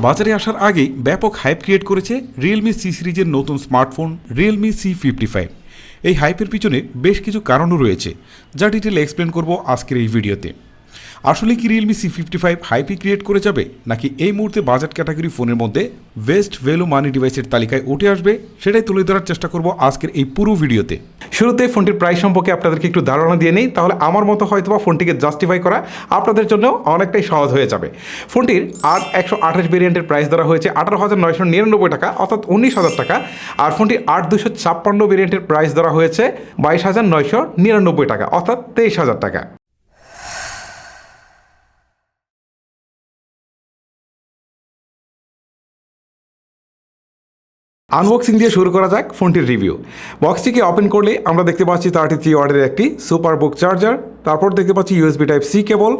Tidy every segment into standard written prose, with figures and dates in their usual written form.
বাজারে আসার আগেই ব্যাপক হাইপ ক্রিয়েট করেছে রিয়েলমি সি সিরিজের নতুন স্মার্টফোন রিয়েলমি C55। এই হাইপের পিছনে বেশ কিছু কারণও রয়েছে, যা ডিটেলে এক্সপ্লেন করব আজকের এই ভিডিওতে। আসলে কি রিয়েলমি C55 হাইপই ক্রিয়েট করে যাবে, নাকি এই মুহূর্তে বাজেট ক্যাটাগরি ফোনের মধ্যে বেস্ট ভ্যালু মানি ডিভাইসের তালিকায় উঠে আসবে, সেটাই তুলে ধরার চেষ্টা করব আজকের এই পুরো ভিডিওতে। শুরুতে ফোনটির প্রাইস সম্পর্কে আপনাদেরকে একটু ধারণা দিয়ে নেই, তাহলে আমার মতো হয়তোবা ফোনটিকে জাস্টিফাই করা আপনাদের জন্য অনেকটাই সহজ হয়ে যাবে। ফোনটির 8/128 ভেরিয়েন্টের প্রাইস ধরা হয়েছে 18,999 টাকা, অর্থাৎ 19,000 টাকা। আর ফোনটির 8/256 ভেরিয়েন্টের প্রাইস ধরা হয়েছে 22,999 টাকা, অর্থাৎ 23,000 টাকা। আনবক্সিং দিয়ে শুরু করা যাক ফোনটির রিভিউ। বক্সটিকে ওপেন করলে আমরা দেখতে পাচ্ছি 33 ওয়াটের একটি সুপার বুক চার্জার, তারপর দেখতে পাচ্ছি USB Type-C কেবল,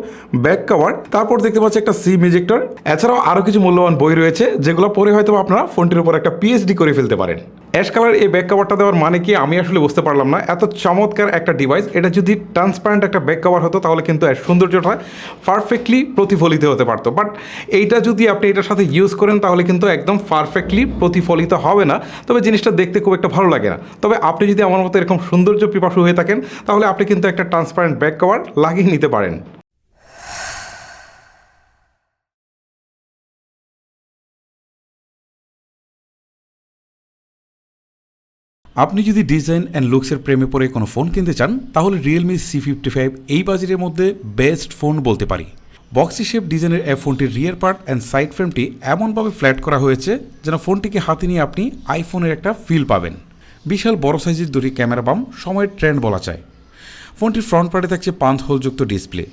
ব্যাক কভার, তারপর দেখতে পাচ্ছি একটা সিম ইজেক্টর। এছাড়াও আরও কিছু মূল্যবান বই রয়েছে, যেগুলো পরে হয়তো আপনারা ফোনটির উপর একটা PhD করে ফেলতে পারেন। অ্যাশ কালার এই ব্যাক কভারটা দেওয়ার মানে কি আমি আসলে বুঝতে পারলাম না। এত চমৎকার একটা ডিভাইস, এটা যদি ট্রান্সপারেন্ট একটা ব্যাক কভার হতো তাহলে কিন্তু এর সৌন্দর্যটা পারফেক্টলি প্রতিফলিত হতে পারতো, বাট এইটা যদি আপনি এটার সাথে ইউজ করেন তাহলে কিন্তু একদম পারফেক্টলি প্রতিফলিত হবে না। তবে জিনিসটা দেখতে খুব একটা ভালো লাগে না। তবে আপনি যদি আমার মতো এরকম সৌন্দর্য পিপাসু হয়ে থাকেন তাহলে আপনি কিন্তু একটা ট্রান্সপারেন্ট ব্যাক কভার লাগিয়ে নিতে পারেন। আপনি যদি ডিজাইন অ্যান্ড লুকসের প্রেমে পড়ে কোনো ফোন কিনতে চান তাহলে রিয়েলমি C55 এই বাজেটের মধ্যে বেস্ট ফোন বলতে পারি। বক্সি শেপ ডিজাইনের এই ফোনটির রিয়ার পার্ট অ্যান্ড সাইড ফ্রেমটি এমনভাবে ফ্ল্যাট করা হয়েছে যেন ফোনটিকে হাতে নিয়ে আপনি আইফোনের একটা ফিল পাবেন। বিশাল বড় সাইজের দুটি ক্যামেরা বাম সময়ের ট্রেন্ড বলা যায়। ফোনটির ফ্রন্ট পার্টে থাকছে 5 হোলযুক্ত ডিসপ্লে।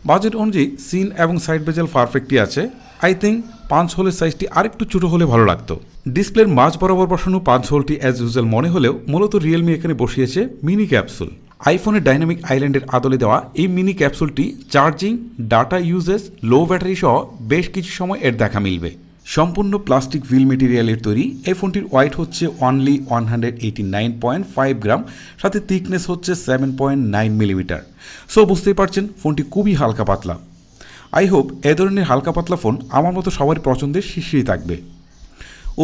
বাজেট অনুযায়ী সিন এবং সাইড বেজেল পারফেক্টই আছে। আই থিঙ্ক 5 হোলের সাইজটি আরেকটু ছোটো হলে ভালো লাগতো। ডিসপ্লের মাঝ বরাবর বসানো 5 হোলটি অ্যাজ ইউজুয়াল মনে হলেও মূলত রিয়েলমি এখানে বসিয়েছে মিনি ক্যাপসুল। আইফোনের ডাইনামিক আইল্যান্ডের আদলে দেওয়া এই মিনি ক্যাপসুলটি charging, data usages, low battery সহ বেশ কিছু সময় এর দেখা মিলবে। সম্পূর্ণ প্লাস্টিক হুইল মেটেরিয়ালের তৈরি এই ফোনটির ওয়েট হচ্ছে অনলি 189.5 গ্রাম, সাথে থিকনেস হচ্ছে 7.9 মিলিমিটার। সো বুঝতেই পারছেন ফোনটি খুবই হালকা পাতলা। আই হোপ এ ধরনের হালকা পাতলা ফোন আমার মতো সবারই পছন্দের শীর্ষেই থাকবে।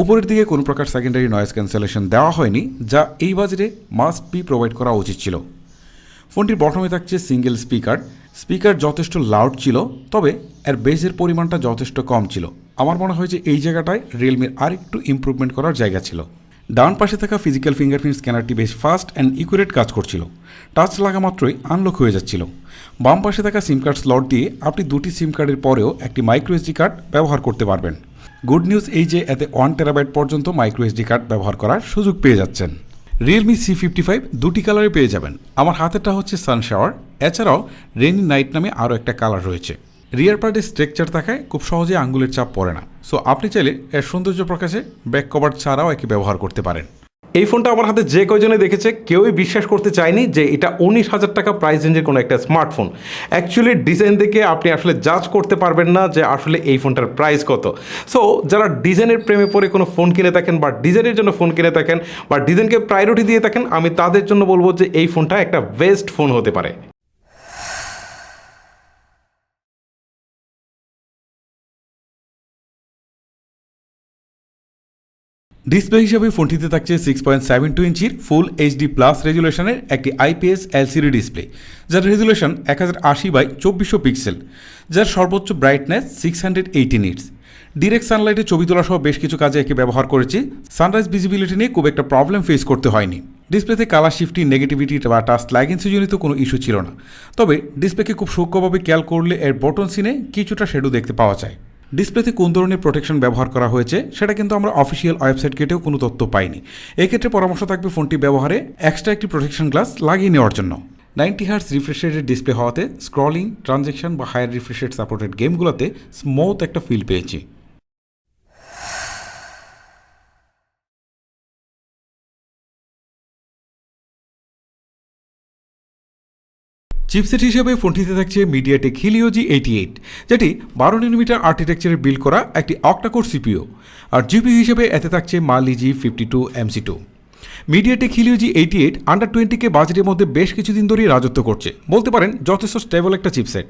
উপরের দিকে কোনো প্রকার সেকেন্ডারি নয়েজ ক্যান্সেলেশন দেওয়া হয়নি, যা এই বাজারে মাস্ট বি প্রোভাইড করা উচিত ছিল। ফোনটির বটমে থাকছে সিঙ্গেল স্পিকার যথেষ্ট লাউড ছিল, তবে এর বেসের পরিমাণটা যথেষ্ট কম ছিল। আমার মনে হয় যে এই জায়গাটায় রিয়েলমির আরেকটু ইমপ্রুভমেন্ট করার জায়গা ছিল। ডান পাশে থাকা ফিজিক্যাল ফিঙ্গারপ্রিন্ট স্ক্যানারটি বেশ ফাস্ট অ্যান্ড ইকুরেট কাজ করছিল। টাচ লাগা মাত্রই আনলক হয়ে যাচ্ছিল। বাম পাশে থাকা সিম কার্ড স্লট দিয়ে আপনি দুটি সিম কার্ডের পরেও একটি মাইক্রো SD কার্ড ব্যবহার করতে পারবেন। গুড নিউজ এই যে এতে 1 টেরাবাইট পর্যন্ত মাইক্রো SD কার্ড ব্যবহার করার সুযোগ পেয়ে যাচ্ছেন। রিয়েলমি C55 দুটি কালারে পেয়ে যাবেন। আমার হাতেরটা হচ্ছে সানশাওয়ার, এছাড়াও রেনি নাইট নামে আরও একটা কালার রয়েছে। রিয়ার পার্টের স্ট্রাকচার থাকায় খুব সহজে আঙ্গুলের চাপ পড়ে না। সো আপনি চাইলে এর সৌন্দর্য প্রকাশে ব্যাক কভার ছাড়াও একে ব্যবহার করতে পারেন। এই ফোনটা আমার হাতে যে কয়জনে দেখেছে কেউই বিশ্বাস করতে চায়নি যে এটা 19,000 টাকা প্রাইস রেঞ্জের কোনো একটা স্মার্টফোন। অ্যাকচুয়ালি ডিজাইন দেখে আপনি আসলে জাজ করতে পারবেন না যে আসলে এই ফোনটার প্রাইস কত। সো যারা ডিজাইনের প্রেমে পড়ে কোনো ফোন কিনে থাকেন বা ডিজাইনের জন্য ফোন কিনে থাকেন বা ডিজাইনকে প্রায়োরিটি দিয়ে থাকেন, আমি তাদের জন্য বলবো যে এই ফোনটা একটা বেস্ট ফোন হতে পারে। ডিসপ্লে হিসাবে ফোনটিতে থাকছে 6.72 ইঞ্চির ফুল HD প্লাস রেজুলেশনের একটি IPS LCD ডিসপ্লে, যার রেজুলেশন 1080x2400 পিক্সেল, যার সর্বোচ্চ ব্রাইটনেস 680 নিটস। ডিরেক্ট সানলাইটে ছবি তোলা সহ বেশ কিছু কাজে একে ব্যবহার করেছি। সানরাইজ ভিজিবিলিটি নিয়ে খুব একটা প্রবলেম ফেস করতে হয়নি। ডিসপ্লেতে কালার শিফটি, নেগেটিভিটি বা টাচ ল্যাগেন্সি জনিত কোনো ইস্যু ছিল না। তবে ডিসপ্লেকে খুব সূক্ষ্মভাবে খেয়াল করলে এর বটন সিনে কিছুটা শ্যাডো দেখতে পাওয়া যায়। ডিসপ্লেতে কোন ধরনের প্রোটেকশন ব্যবহার করা হয়েছে সেটা কিন্তু আমরা অফিসিয়াল ওয়েবসাইট ঘেটেও কোনো তথ্য পাইনি। এক্ষেত্রে পরামর্শ থাকবে ফোনটি ব্যবহারে এক্সট্রা একটি প্রোটেকশন গ্লাস লাগিয়ে নেওয়ার জন্য। 90 হার্টজ রিফ্রেশ রেটের ডিসপ্লে হওয়াতে স্ক্রলিং, ট্রানজ্যাকশন বা হায়ার রিফ্রেশ রেট সাপোর্টেড গেমগুলোতে স্মুথ একটা ফিল পেয়েছি। চিপসেট হিসেবে ফোনটিতে থাকছে মিডিয়াটেক Helio G88, যেটি 12 nm আর্কিটেকচারের বিল্ড করা একটি অক্টাকোর CPU। আর জিপিইউ হিসেবে এতে থাকছে Mali G52 MC2। MediaTek Helio G88 under 20K বাজেটের মধ্যে বেশ কিছুদিন ধরেই রাজত্ব করছে, বলতে পারেন যথেষ্ট স্টেবল একটা চিপসেট।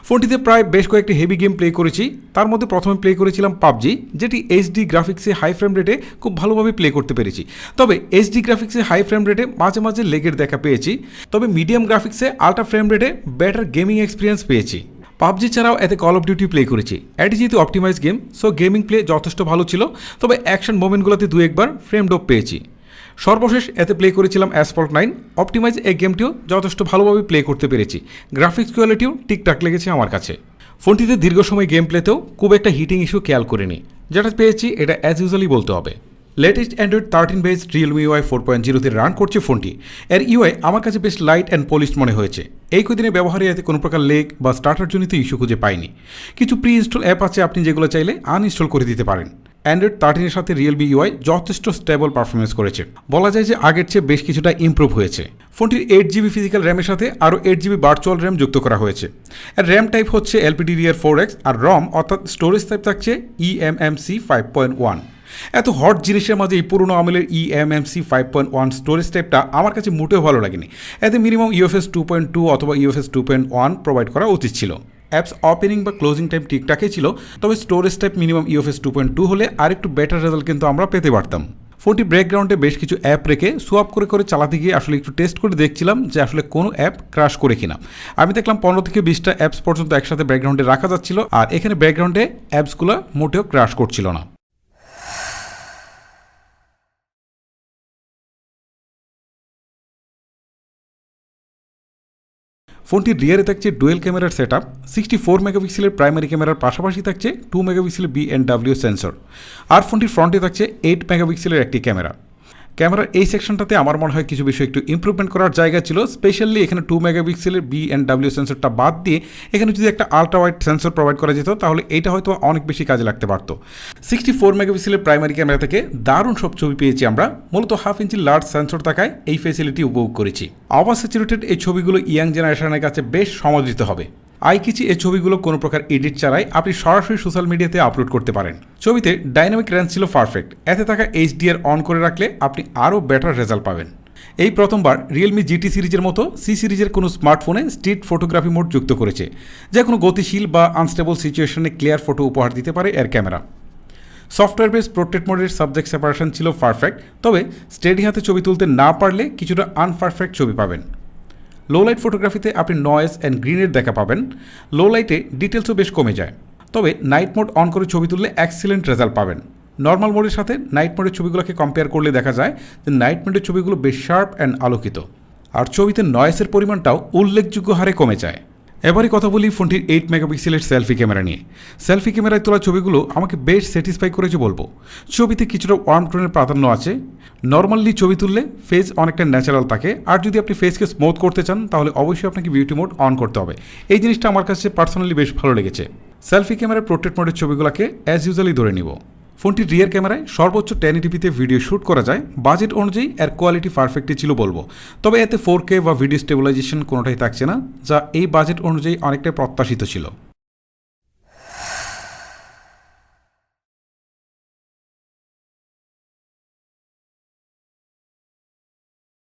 ফোনটিতে প্রায় বেশ কয়েকটি হেভি গেম প্লে করেছি। তার মধ্যে প্রথমে প্লে করেছিলাম পাবজি, যেটি এইচডি গ্রাফিক্সে হাই ফ্রেম রেটে খুব ভালোভাবে প্লে করতে পেরেছি। তবে এইচডি গ্রাফিক্সে হাই ফ্রেম রেটে মাঝে মাঝে লেগের দেখা পেয়েছি, তবে মিডিয়াম গ্রাফিক্সে আল্ট্রা ফ্রেম রেটে বেটার গেমিং এক্সপিরিয়েন্স পেয়েছি। পাবজি ছাড়াও এতে কল অফ ডিউটি প্লে করেছি। এটি যেহেতু optimize game, so gaming play যথেষ্ট ভালো ছিল, তবে অ্যাকশন মোমেন্টগুলোতে দু একবার ফ্রেম ড্রপ পেয়েছি। সর্বশেষ এতে প্লে করেছিলাম অ্যাসফল্ট 9 অপটিমাইজ। এই গেমটিও যথেষ্ট ভালোভাবে প্লে করতে পেরেছি। গ্রাফিক্স কোয়ালিটিও ঠিকঠাক লেগেছে আমার কাছে। ফোনটিতে দীর্ঘ সময় গেম প্লেতেও খুব একটা হিটিং ইস্যু খেয়াল করিনি। যেটা পেয়েছি এটা অ্যাজ ইউজুয়ালি বলতে হবে। Latest Android 13 base Realme UI 4.0-তে রান করছে ফোনটি। এর ইউআই আমার কাছে বেশ লাইট অ্যান্ড পলিশড মনে হয়েছে। এই কদিনে ব্যবহারে এতে কোনো প্রকার লেগ বা স্টার্টারজনিত ইস্যু খুঁজে পাইনি। কিছু প্রি ইনস্টল অ্যাপ আছে, আপনি যেগুলো চাইলে আনইনস্টল করে দিতে পারেন। অ্যান্ড্রয়েড 13-এর সাথে Realme UI যথেষ্ট স্টেবল পারফরমেন্স করেছে, বলা যায় যে আগের চেয়ে বেশ কিছুটা ইমপ্রুভ হয়েছে। ফোনটির 8GB ফিজিক্যাল র্যামের সাথে আরও 8GB ভার্চুয়াল র্যাম যুক্ত করা হয়েছে। এর র্যাম টাইপ হচ্ছে LPDDR4X, আর রম অর্থাৎ স্টোরেজ টাইপ থাকছে eMMC 5.1। এত হট জিনিসের মাঝে এই পুরনো আমলের eMMC 5.1 স্টোরেজ টাইপটা আমার কাছে মোটেও ভালো লাগেনি। এতে মিনিমাম UFS 2.2 অথবা UFS 2.1 প্রোভাইড করা উচিত ছিল। অ্যাপস ওপেনিং বা ক্লোজিং টাইম ঠিকঠাকই ছিল, তবে স্টোরেজ টাইপ মিনিমাম UFS 2.2 হলে আরেকটু বেটার রেজাল্ট কিন্তু আমরা পেতে পারতাম। ফোনটি ব্যাকগ্রাউন্ডে বেশ কিছু অ্যাপ রেখে সোয়াপ করে করে চালাতে গিয়ে আসলে একটু টেস্ট করে দেখছিলাম যে আসলে কোনো অ্যাপ ক্র্যাশ করে কিনা। আমি দেখলাম 15 থেকে 20টা অ্যাপস পর্যন্ত একসাথে ব্যাকগ্রাউন্ডে রাখা যাচ্ছিল, আর এখানে ব্যাকগ্রাউন্ডে অ্যাপসগুলো মোটেও ক্র্যাশ করছিল না। ফোনটির রিয়ারে থাকছে ডুয়েল ক্যামেরার সেট আপ। 64 মেগাপিক্সেলের প্রাইমারি ক্যামেরার পাশাপাশি থাকছে 2 মেগাপিক্সেলের B&W সেন্সর, আর ফোনটির ফ্রন্টে থাকছে 8 মেগাপিক্সেলের একটি ক্যামেরা। ক্যামেরার এই সেকশনটাতে আমার মনে হয় কিছু বিষয় একটু ইমপ্রুভমেন্ট করার জায়গা ছিল। স্পেশালি এখানে 2 মেগাপিক্সেলের B&W সেন্সরটা বাদ দিয়ে এখানে যদি একটা আলট্রা ওয়াইড সেন্সর প্রোভাইড করা যেত, তাহলে এটা হয়তো অনেক বেশি কাজে লাগতে পারতো। 64 মেগাপিক্সেলের প্রাইমারি ক্যামেরা থেকে দারুণ সব ছবি পেয়েছি আমরা। মূলত 1/2 ইঞ্চি লার্জ সেন্সর থাকায় এই ফেসিলিটি উপভোগ করেছি। ওভার স্যাচুরেটেড এই ছবিগুলো ইয়াং জেনারেশনের কাছে বেশ সমাদৃত হবে। আইকিচি এই ছবিগুলো কোনো প্রকার এডিট ছাড়াই আপনি সরাসরি সোশ্যাল মিডিয়াতে আপলোড করতে পারেন। ছবিতে ডাইনামিক রেঞ্জ ছিল পারফেক্ট। এতে থাকা HDR অন করে রাখলে আপনি আরও বেটার রেজাল্ট পাবেন। এই প্রথমবার Realme GT সিরিজের মতো সি সিরিজের কোনো স্মার্টফোনে স্ট্রিট ফটোগ্রাফি মোড যুক্ত করেছে, যে কোনো গতিশীল বা আনস্টেবল সিচুয়েশনে ক্লিয়ার ফটো উপহার দিতে পারে এর ক্যামেরা। সফটওয়্যার বেস পোর্ট্রেট মোডের সাবজেক্ট সেপারেশন ছিল পারফেক্ট, তবে স্টেডি হাতে ছবি তুলতে না পারলে কিছুটা আনপারফেক্ট ছবি পাবেন। লো লাইট ফটোগ্রাফিতে আপনি নয়েজ অ্যান্ড গ্রিনের দেখা পাবেন। লো লাইটে ডিটেলসও বেশ কমে যায়, তবে নাইট মোড অন করে ছবি তুললে এক্সিলেন্ট রেজাল্ট পাবেন। নর্মাল মোডের সাথে নাইট মোডের ছবিগুলোকে কম্পেয়ার করলে দেখা যায় যে নাইট মোডের ছবিগুলো বেশ শার্প অ্যান্ড আলোকিত, আর ছবিতে নয়েসের পরিমাণটাও উল্লেখযোগ্য হারে কমে যায়। এবারে কথা বলি ফোনটির 8 মেগাপিক্সেলের সেলফি ক্যামেরা নিয়ে। সেলফি ক্যামেরায় তোলা ছবিগুলো আমাকে বেশ স্যাটিসফাই করেছে বলবো। ছবিতে কিছুটা ওয়ার্ম টোনের প্রাধান্য আছে। নর্মালি ছবি তুললে ফেস অনেকটা ন্যাচারাল থাকে, আর যদি আপনি ফেসকে স্মুথ করতে চান তাহলে অবশ্যই আপনাকে বিউটি মোড অন করতে হবে। এই জিনিসটা আমার কাছে পার্সোনালি বেশ ভালো লেগেছে। সেলফি ক্যামেরার পোর্ট্রেট মোডের ছবিগুলোকে অ্যাজ ইউজুয়ালি ধরে নিব। ফোনটির রিয়ার ক্যামেরায় সর্বোচ্চ 1080p-তে ভিডিও শ্যুট করা যায়। বাজেট অনুযায়ী এর কোয়ালিটি পারফেক্টই ছিল বলবো, তবে এতে 4K বা ভিডিও স্টেবিলাইজেশন কোনোটাই থাকছে না, যা এই বাজেট অনুযায়ী অনেকটাই প্রত্যাশিত ছিল।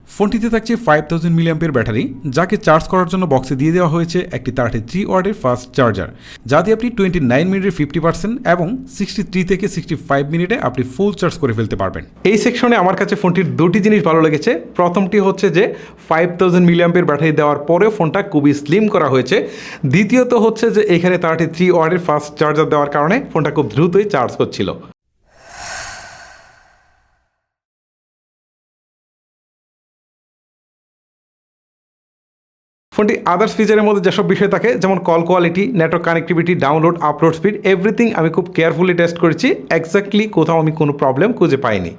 ফোনটিতে থাকছে 5000 mAh ব্যাটারি, যাকে চার্জ করার জন্য বক্সে দিয়ে দেওয়া হয়েছে একটি 33 ওয়াটের ফাস্ট চার্জার, যা দিয়ে আপনি 29 মিনিটে 50% এবং 63 থেকে 65 মিনিটে আপনি ফুল চার্জ করে ফেলতে পারবেন। এই সেকশনে আমার কাছে ফোনটির দুটি জিনিস ভালো লেগেছে। প্রথমটি হচ্ছে যে 5000 mAh ব্যাটারি দেওয়ার পরেও ফোনটা খুবই স্লিম করা হয়েছে। দ্বিতীয়ত হচ্ছে যে এখানে 33 ওয়াটের ফাস্ট চার্জার দেওয়ার কারণে ফোনটা খুব দ্রুতই চার্জ হচ্ছিল। ফোনটি আদার্স ফিচারের মধ্যে যেসব বিষয় থাকে, যেমন call quality, network connectivity, download upload speed, everything আমি খুব কেয়ারফুলি টেস্ট করেছি। এক্স্যাক্টলি কোথাও আমি কোনো প্রবলেম খুঁজে পাইনি।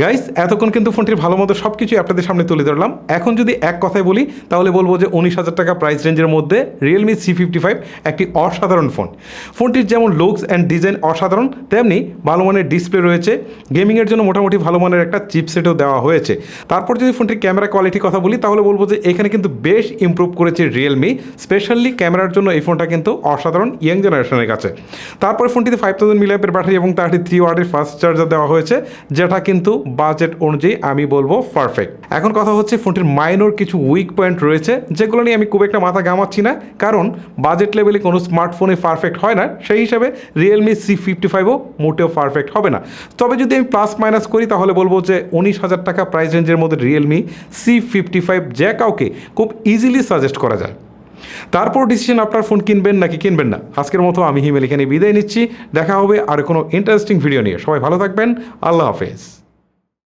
গাইস, এতক্ষণ কিন্তু ফোনটির ভালো মতো সব কিছুই আপনাদের সামনে তুলে ধরলাম। এখন যদি এক কথায় বলি তাহলে বলবো যে 19,000 টাকা প্রাইস রেঞ্জের মধ্যে রিয়েলমি C55 একটি অসাধারণ ফোন। ফোনটির যেমন লুকস অ্যান্ড ডিজাইন অসাধারণ, তেমনি ভালো মানের ডিসপ্লে রয়েছে। গেমিংয়ের জন্য মোটামুটি ভালো মানের একটা চিপসেটও দেওয়া হয়েছে। তারপর যদি ফোনটির ক্যামেরা কোয়ালিটি কথা বলি তাহলে বলবো যে এখানে কিন্তু বেশ ইমপ্রুভ করেছে রিয়েলমি। স্পেশালি ক্যামেরার জন্য এই ফোনটা কিন্তু অসাধারণ ইয়াং জেনারেশনের কাছে। তারপরে ফোনটিতে 5000 মিলিঅ্যাম্পিয়ার ব্যাটারি এবং 33 ওয়াটের ফাস্ট চার্জার দেওয়া হয়েছে, যেটা কিন্তু বাজেট অনুযায়ী আমি বলবো পারফেক্ট। এখন কথা হচ্ছে ফোনটির মাইনর কিছু উইক পয়েন্ট রয়েছে, যেগুলো নিয়ে আমি খুব একটা মাথা ঘামাচ্ছি না, কারণ বাজেট লেভেলে কোনো স্মার্টফোনে পারফেক্ট হয় না। সেই হিসাবে রিয়েলমি C55ও মোটেও পারফেক্ট হবে না। তবে যদি আমি প্লাস মাইনাস করি তাহলে বলবো যে 19,000 টাকা প্রাইস রেঞ্জের মধ্যে রিয়েলমি C55 যে কাউকে খুব ইজিলি সাজেস্ট করা যায়। তারপর ডিসিশন আপনার ফোন কিনবেন নাকি কিনবেন না। আজকের মতো আমি হিমেল এখানে বিদায় নিচ্ছি। দেখা হবে আর কোনো ইন্টারেস্টিং ভিডিও নিয়ে। সবাই ভালো থাকবেন। আল্লাহ হাফেজ।